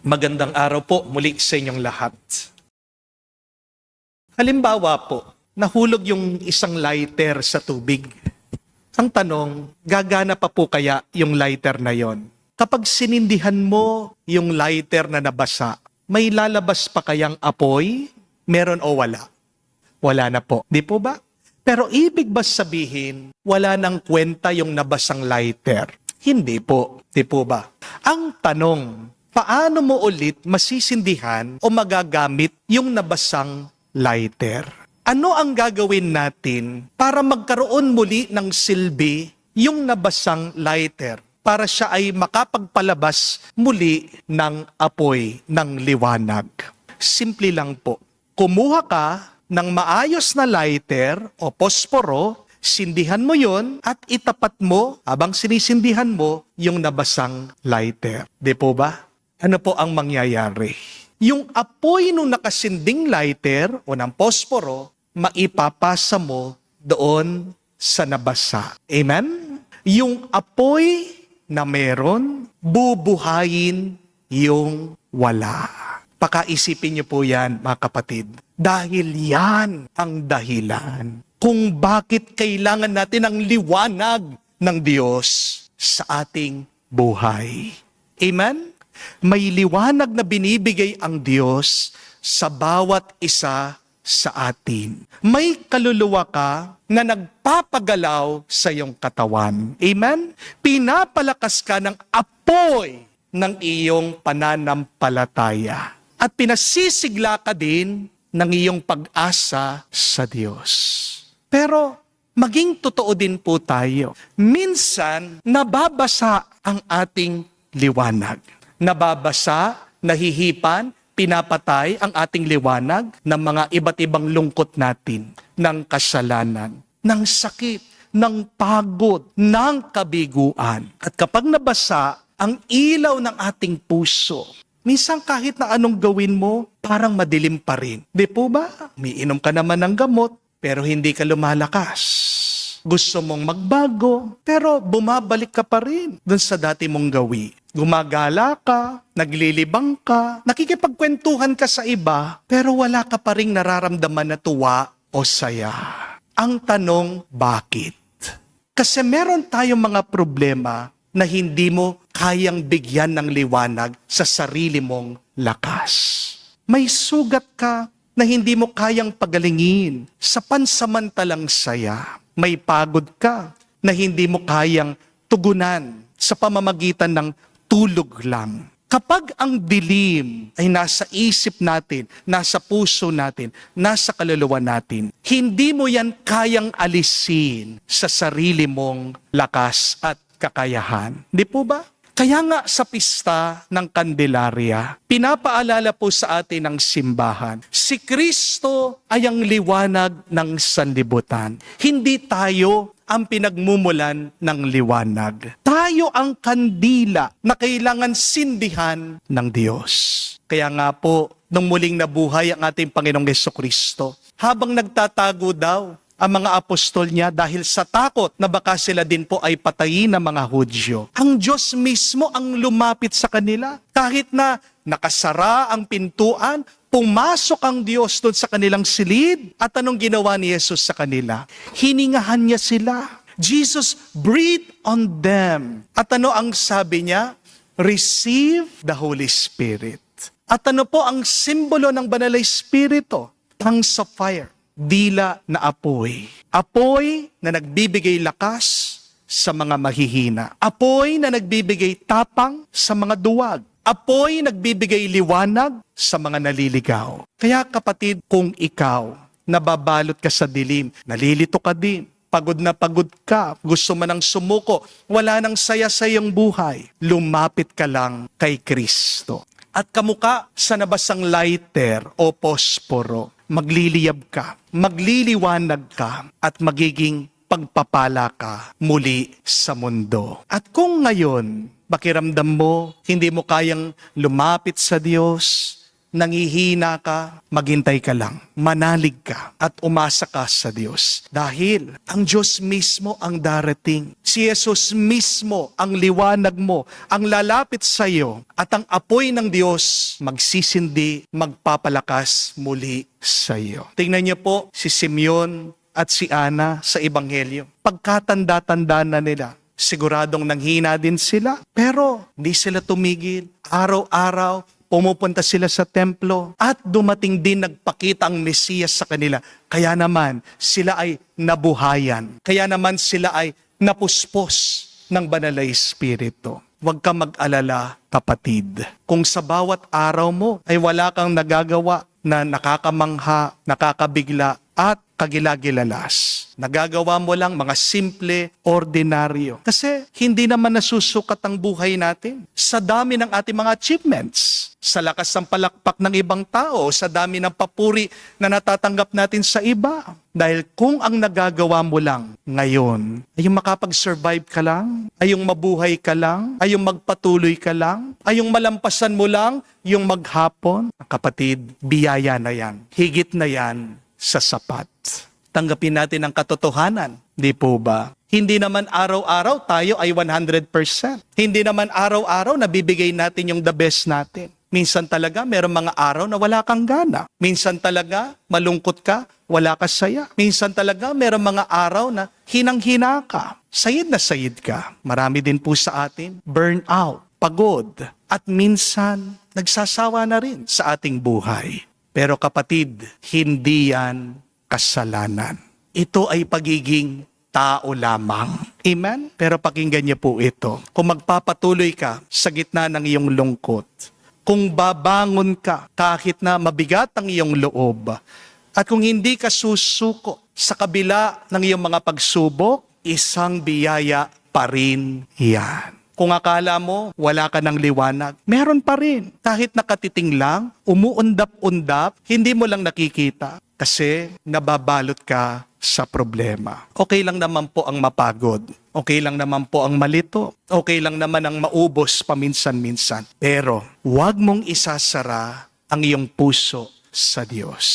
Magandang araw po muli sa inyong lahat. Halimbawa po, nahulog yung isang lighter sa tubig. Ang tanong, gagana pa po kaya yung lighter na yon? Kapag sinindihan mo yung lighter na nabasa, may lalabas pa kayang apoy? Meron o wala? Wala na po. Di po ba? Pero ibig ba sabihin, wala nang kwenta yung nabasang lighter? Hindi po. Di po ba? Ang tanong, paano mo ulit masisindihan o magagamit yung nabasang lighter? Ano ang gagawin natin para magkaroon muli ng silbi yung nabasang lighter para siya ay makapagpalabas muli ng apoy, ng liwanag? Simple lang po. Kumuha ka ng maayos na lighter o posporo, sindihan mo yon at itapat mo habang sinisindihan mo yung nabasang lighter. Di po ba? Ano po ang mangyayari? Yung apoy nung nakasinding lighter o ng posporo, maipapasa mo doon sa nabasa. Amen? Yung apoy na meron, bubuhayin yung wala. Pakaisipin niyo po yan, mga kapatid. Dahil yan ang dahilan kung bakit kailangan natin ang liwanag ng Diyos sa ating buhay. Amen? May liwanag na binibigay ang Diyos sa bawat isa sa atin. May kaluluwa ka na nagpapagalaw sa iyong katawan. Amen? Pinapalakas ka ng apoy ng iyong pananampalataya. At pinasisigla ka din ng iyong pag-asa sa Diyos. Pero maging totoo din po tayo. Minsan, nababasa ang ating liwanag. Nababasa, nahihipan, pinapatay ang ating liwanag ng mga iba't ibang lungkot natin, ng kasalanan, ng sakit, ng pagod, ng kabiguan. At kapag nabasa ang ilaw ng ating puso, minsan kahit na anong gawin mo, parang madilim pa rin. Di po ba? Umiinom ka naman ng gamot, pero hindi ka lumalakas. Gusto mong magbago, pero bumabalik ka pa rin dun sa dati mong gawi. Gumagala ka, naglilibang ka, nakikipagkwentuhan ka sa iba, pero wala ka pa ring nararamdaman na tuwa o saya. Ang tanong, bakit? Kasi meron tayong mga problema na hindi mo kayang bigyan ng liwanag sa sarili mong lakas. May sugat ka na hindi mo kayang pagalingin sa pansamantalang saya. May pagod ka na hindi mo kayang tugunan sa pamamagitan ng tulog lang. Kapag ang dilim ay nasa isip natin, nasa puso natin, nasa kaluluwa natin, hindi mo yan kayang alisin sa sarili mong lakas at kakayahan. Di po ba? Kaya nga sa pista ng Candelaria, pinapaalala po sa atin ng simbahan, si Kristo ay ang liwanag ng sanlibutan. Hindi tayo ang pinagmumulan ng liwanag. Tayo ang kandila na kailangan sindihan ng Diyos. Kaya nga po, nung muling nabuhay ang ating Panginoong Jesucristo, habang nagtatago daw ang mga apostol niya dahil sa takot na baka sila din po ay patayin ng mga Hudyo. Ang Diyos mismo ang lumapit sa kanila. Kahit na nakasara ang pintuan, pumasok ang Diyos doon sa kanilang silid. At anong ginawa ni Jesus sa kanila? Hiningahan niya sila. Jesus breathed on them. At ano ang sabi niya? Receive the Holy Spirit. At ano po ang simbolo ng Banal na Espiritu? Tongues of fire. Dila na apoy. Apoy na nagbibigay lakas sa mga mahihina. Apoy na nagbibigay tapang sa mga duwag. Apoy nagbibigay liwanag sa mga naliligaw. Kaya kapatid, kung ikaw nababalot ka sa dilim, nalilito ka din, pagod na pagod ka, gusto mo nang sumuko, wala nang saya sa iyong buhay, lumapit ka lang kay Kristo. At kamuka sa nabasang lighter o posporo, magliliyab ka, magliliwanag ka, at magiging pagpapala ka muli sa mundo. At kung ngayon, pakiramdam mo, hindi mo kayang lumapit sa Diyos, nangihina ka, maghintay ka lang. Manalig ka at umasa ka sa Diyos. Dahil ang Diyos mismo ang darating. Si Jesus mismo ang liwanag mo, ang lalapit sa iyo. At ang apoy ng Diyos magsisindi, magpapalakas muli sa iyo. Tingnan niyo po si Simeon at si Ana sa Ebanghelyo. Pagkatanda-tanda na nila, siguradong nanghina din sila, pero hindi sila tumigil. Araw-araw, pumupunta sila sa templo at dumating din nagpakita ang Mesiyas sa kanila. Kaya naman sila ay nabuhayan. Kaya naman sila ay napuspos ng Banal na Espiritu. Huwag ka mag-alala, kapatid. Kung sa bawat araw mo ay wala kang nagagawa na nakakamangha, nakakabigla at kagilagilalas. Nagagawa mo lang mga simple, ordinaryo. Kasi hindi naman nasusukat ang buhay natin sa dami ng ating mga achievements, sa lakas ng palakpak ng ibang tao, sa dami ng papuri na natatanggap natin sa iba. Dahil kung ang nagagawa mo lang ngayon ay yung makapag-survive ka lang, ay yung mabuhay ka lang, ay yung magpatuloy ka lang, ay yung malampasan mo lang yung maghapon, kapatid, biyaya na yan. Higit na yan sa sapat. Tanggapin natin ang katotohanan. Di po ba? Hindi naman araw-araw tayo ay 100%. Hindi naman araw-araw nabibigay natin yung the best natin. Minsan talaga mayroong mga araw na wala kang gana. Minsan talaga malungkot ka, wala ka saya. Minsan talaga mayroong mga araw na hinang-hina ka. Sayid na sayid ka. Marami din po sa atin, burnout, pagod, at minsan nagsasawa na rin sa ating buhay. Pero kapatid, hindi yan kasalanan. Ito ay pagiging tao lamang. Amen? Pero pakinggan niyo po ito. Kung magpapatuloy ka sa gitna ng iyong lungkot, kung babangon ka kahit na mabigat ang iyong loob, at kung hindi ka susuko sa kabila ng iyong mga pagsubok, isang biyaya pa rin yan. Kung akala mo, wala ka ng liwanag, meron pa rin. Kahit nakatiting lang, umuundap-undap, hindi mo lang nakikita kasi nababalot ka sa problema. Okay lang naman po ang mapagod. Okay lang naman po ang malito. Okay lang naman ang maubos paminsan-minsan. Pero huwag mong isasara ang iyong puso sa Diyos.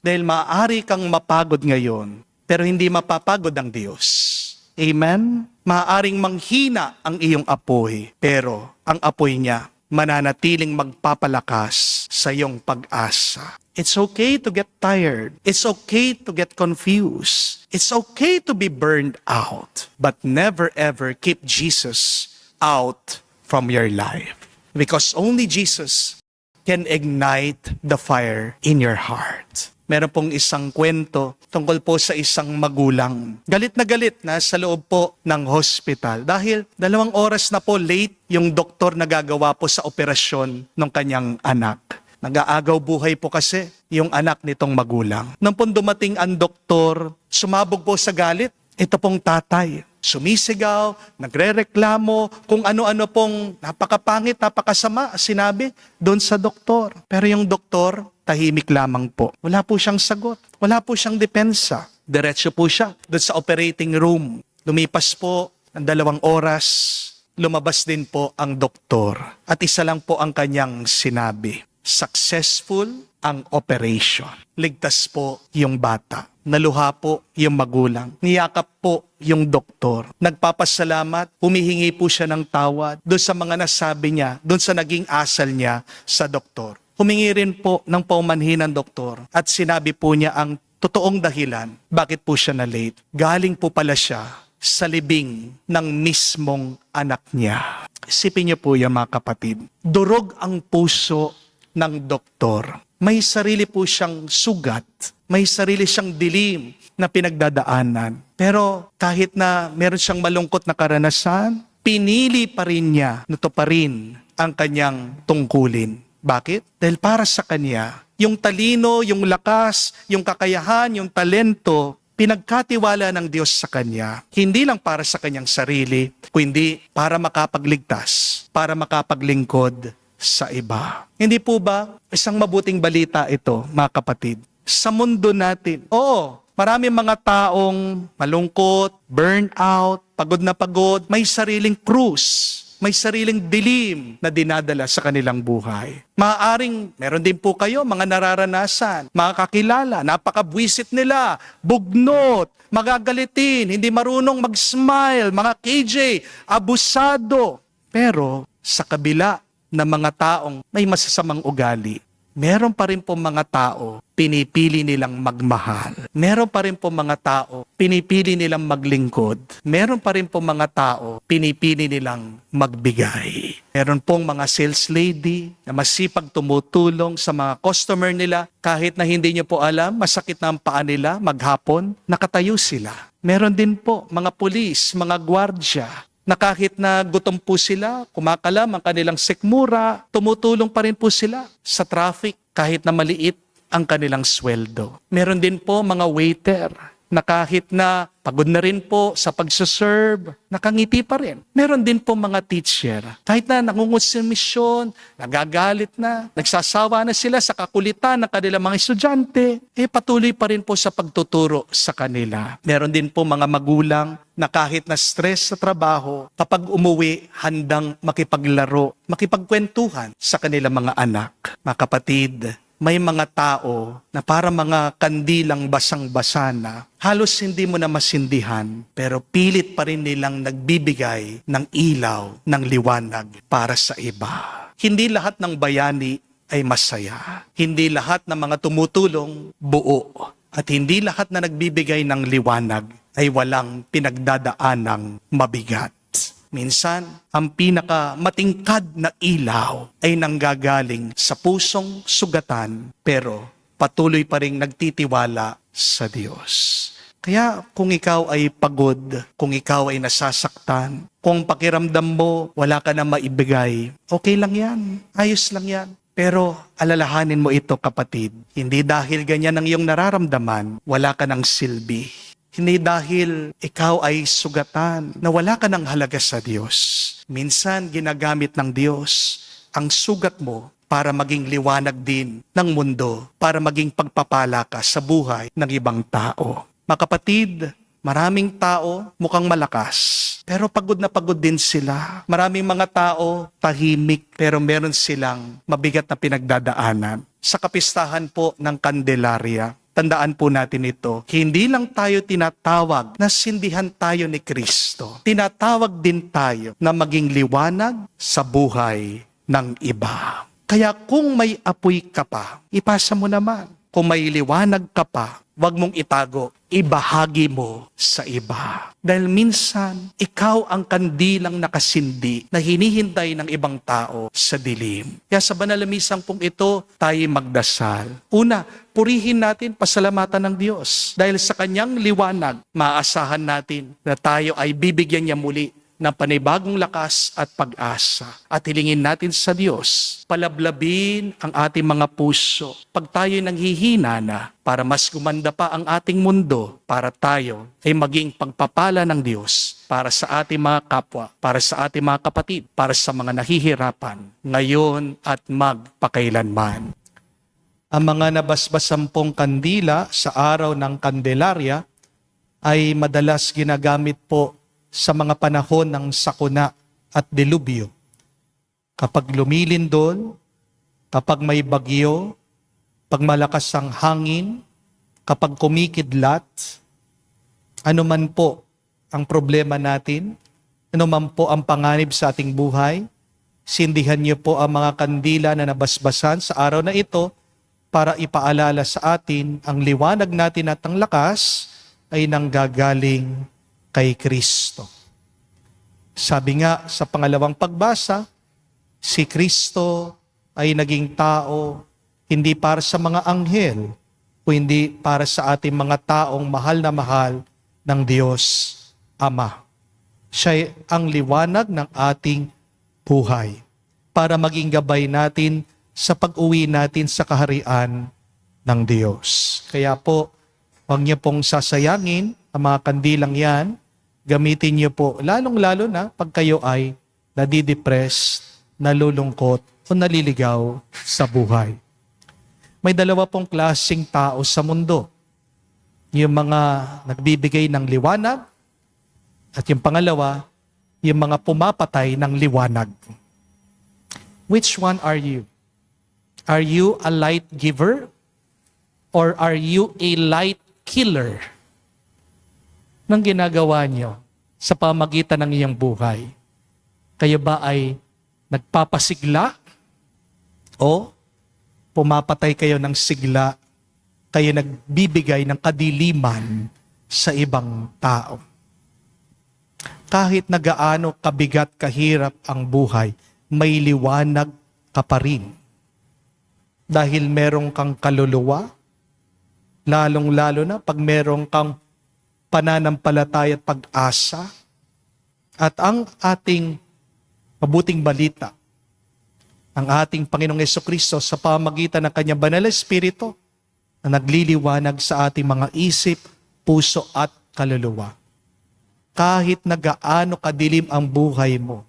Dahil maaari kang mapagod ngayon, pero hindi mapapagod ang Diyos. Amen? Maaaring manghina ang iyong apoy, pero ang apoy niya mananatiling magpapalakas sa iyong pag-asa. It's okay to get tired. It's okay to get confused. It's okay to be burned out. But never ever keep Jesus out from your life. Because only Jesus can ignite the fire in your heart. Meron pong isang kwento tungkol po sa isang magulang. Galit na sa loob po ng hospital dahil 2 oras na po late yung doktor na gagawa po sa operasyon ng kanyang anak. Nag-aagaw buhay po kasi yung anak nitong magulang. Nang po dumating ang doktor, sumabog po sa galit. Ito pong tatay, sumisigaw, nagrereklamo, kung ano-ano pong napakapangit, napakasama, sinabi doon sa doktor. Pero yung doktor, tahimik lamang po. Wala po siyang sagot. Wala po siyang depensa. Diretso po siya doon sa operating room. Lumipas po ng 2 oras, lumabas din po ang doktor. At isa lang po ang kanyang sinabi. Successful ang operation. Ligtas po yung bata. Naluha po yung magulang. Niyakap po yung doktor. Nagpapasalamat, humihingi po siya ng tawad doon sa mga nasabi niya, doon sa naging asal niya sa doktor. Humingi rin po ng paumanhin ng doktor at sinabi po niya ang totoong dahilan bakit po siya na late. Galing po pala siya sa libing ng mismong anak niya. Isipin niyo po yan mga kapatid. Durog ang puso ng doktor. May sarili po siyang sugat. May sarili siyang dilim na pinagdadaanan. Pero kahit na meron siyang malungkot na karanasan, pinili pa rin niya na tuparin ang kanyang tungkulin. Bakit? Dahil para sa kanya, yung talino, yung lakas, yung kakayahan, yung talento, pinagkatiwala ng Diyos sa kanya. Hindi lang para sa kanyang sarili, kundi para makapagligtas, para makapaglingkod sa iba. Hindi po ba isang mabuting balita ito, mga kapatid? Sa mundo natin, marami mga taong malungkot, burnout, pagod na pagod, may sariling krus may sariling dilim na dinadala sa kanilang buhay. Maaaring meron din po kayo mga nararanasan, mga kakilala, napakabwisit nila, bugnot, magagalitin, hindi marunong mag-smile, mga KJ, abusado. Pero sa kabila ng mga taong may masasamang ugali, meron pa rin po mga tao pinipili nilang magmahal. Meron pa rin po mga tao pinipili nilang maglingkod. Meron pa rin po mga tao pinipili nilang magbigay. Meron pong mga sales lady na masipag tumutulong sa mga customer nila kahit na hindi nyo po alam, masakit na ang paa nila maghapon, nakatayo sila. Meron din po mga pulis, mga gwardya na kahit na gutom po sila, kumakalam ang kanilang sikmura, tumutulong pa rin po sila sa traffic kahit na maliit ang kanilang sweldo. Meron din po mga waiter na kahit na pagod na rin po sa pagsaserve, nakangiti pa rin. Meron din po mga teacher, kahit na nangungonsumisyon, nagagalit na, nagsasawa na sila sa kakulitan ng kanilang mga estudyante, patuloy pa rin po sa pagtuturo sa kanila. Meron din po mga magulang na kahit na stress sa trabaho, kapag umuwi, handang makipaglaro, makipagkwentuhan sa kanilang mga anak. Mga kapatid, may mga tao na para mga kandilang basang-basa na halos hindi mo na masindihan, pero pilit pa rin nilang nagbibigay ng ilaw, ng liwanag para sa iba. Hindi lahat ng bayani ay masaya. Hindi lahat ng mga tumutulong buo. At hindi lahat na nagbibigay ng liwanag ay walang pinagdadaanang mabigat. Minsan, ang pinakamatingkad na ilaw ay nanggagaling sa pusong sugatan, pero patuloy pa rin nagtitiwala sa Diyos. Kaya kung ikaw ay pagod, kung ikaw ay nasasaktan, kung pakiramdam mo wala ka na maibigay, okay lang yan, ayos lang yan. Pero alalahanin mo ito, kapatid, hindi dahil ganyan ang iyong nararamdaman, wala ka ng silbi. Hindi dahil ikaw ay sugatan na wala ka ng halaga sa Diyos. Minsan ginagamit ng Diyos ang sugat mo para maging liwanag din ng mundo, para maging pagpapala ka sa buhay ng ibang tao. Mga kapatid, maraming tao mukhang malakas, pero pagod na pagod din sila. Maraming mga tao tahimik, pero meron silang mabigat na pinagdadaanan. Sa kapistahan po ng Candelaria, tandaan po natin ito, hindi lang tayo tinatawag na sindihan tayo ni Kristo. Tinatawag din tayo na maging liwanag sa buhay ng iba. Kaya kung may apoy ka pa, ipasa mo naman. Kung may liwanag ka pa, huwag mong itago, ibahagi mo sa iba. Dahil minsan, ikaw ang kandilang nakasindi na hinihintay ng ibang tao sa dilim. Kaya sa banal na misang pong ito, tayo magdasal. Una, purihin natin, pasalamatan ng Diyos. Dahil sa kanyang liwanag, maaasahan natin na tayo ay bibigyan niya muli ng panibagong lakas at pag-asa. At hilingin natin sa Diyos, palablabin ang ating mga puso pag tayo nanghihina na para mas gumanda pa ang ating mundo, para tayo ay maging pagpapala ng Diyos para sa ating mga kapwa, para sa ating mga kapatid, para sa mga nahihirapan, ngayon at magpakailanman. Ang mga nabasbasampong kandila sa araw ng Candelaria ay madalas ginagamit po sa mga panahon ng sakuna at delubyo. Kapag lumilindol, kapag may bagyo, pag malakas ang hangin, kapag kumikidlat, ano man po ang problema natin, ano man po ang panganib sa ating buhay, sindihan niyo po ang mga kandila na nabasbasan sa araw na ito para ipaalala sa atin ang liwanag natin at ang lakas ay nanggagaling kay Kristo. Sabi nga sa pangalawang pagbasa, si Kristo ay naging tao hindi para sa mga anghel, kundi para sa ating mga taong mahal na mahal ng Diyos Ama. Siya ang liwanag ng ating buhay para maging gabay natin sa pag-uwi natin sa kaharian ng Diyos. Kaya po, huwag niyo pong sasayangin ang mga kandilang yan. Gamitin niyo po, lalong-lalo na pag kayo ay nadidepress, nalulungkot, o naliligaw sa buhay. May dalawa pong klaseng tao sa mundo. Yung mga nagbibigay ng liwanag, at yung pangalawa, yung mga pumapatay ng liwanag. Which one are you? Are you a light giver? Or are you a light killer? Nang ginagawa niyo sa pamagitan ng iyong buhay? Kayo ba ay nagpapasigla? O pumapatay kayo ng sigla? Kayo nagbibigay ng kadiliman sa ibang tao? Kahit na gaano kabigat kahirap ang buhay, may liwanag ka pa rin. Dahil merong kang kaluluwa, lalong-lalo na pag merong kang pananampalataya at pag-asa, at ang ating mabuting balita, ang ating Panginoong Jesucristo sa pamagitan ng Kanyang Banal na Espiritu na nagliliwanag sa ating mga isip, puso at kaluluwa. Kahit na gaano kadilim ang buhay mo,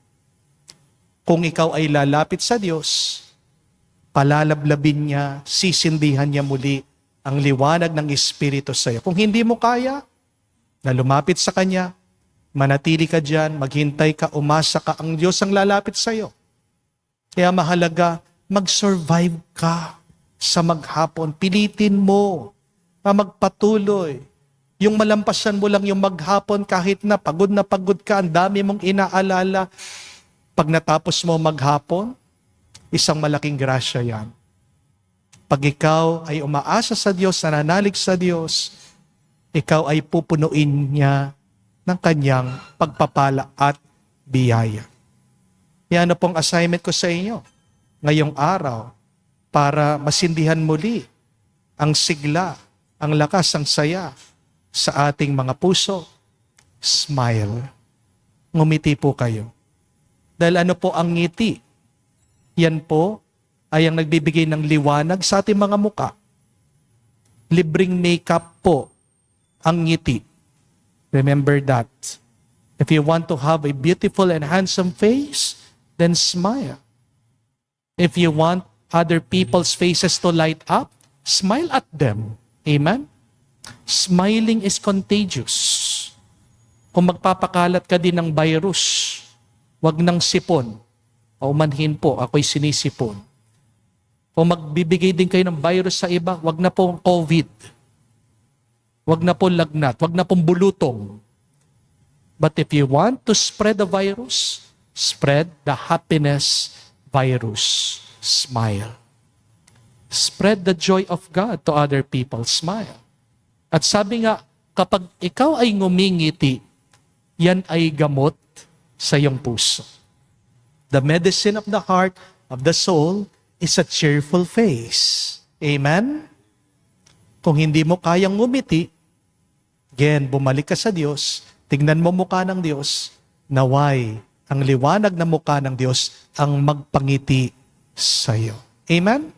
kung ikaw ay lalapit sa Diyos, palalablabin niya, sisindihan niya muli ang liwanag ng Espiritu sa iyo. Kung hindi mo kaya na lumapit sa Kanya, manatili ka dyan, maghintay ka, umasa ka, ang Diyos ang lalapit sa iyo. Kaya mahalaga, mag-survive ka sa maghapon. Pilitin mo na magpatuloy. Yung malampasan mo lang yung maghapon kahit na pagod ka, ang dami mong inaalala. Pag natapos mo maghapon, isang malaking grasya yan. Pag ikaw ay umaasa sa Diyos, nananalig sa Diyos, ikaw ay pupunuin niya ng kanyang pagpapala at biyaya. Yan na pong assignment ko sa inyo ngayong araw para masindihan muli ang sigla, ang lakas, ang saya sa ating mga puso. Smile. Ngumiti po kayo. Dahil ano po ang ngiti? Yan po ay ang nagbibigay ng liwanag sa ating mga muka. Libreng makeup po ang ngiti. Remember that. If you want to have a beautiful and handsome face, then smile. If you want other people's faces to light up, smile at them. Amen? Smiling is contagious. Kung magpapakalat ka din ng virus, wag ng sipon. Paumanhin po, ako'y sinisipon. Kung magbibigay din kayo ng virus sa iba, wag na po COVID. Wag na po lagnat, wag na pong bulutong. But if you want to spread the virus, spread the happiness virus. Smile. Spread the joy of God to other people. Smile. At sabi nga, kapag ikaw ay ngumingiti, yan ay gamot sa iyong puso. The medicine of the heart, of the soul, is a cheerful face. Amen? Kung hindi mo kayang ngumiti, again, bumalik ka sa Diyos, tignan mo mukha ng Diyos, naway, ang liwanag na mukha ng Diyos ang magpangiti sa iyo. Amen?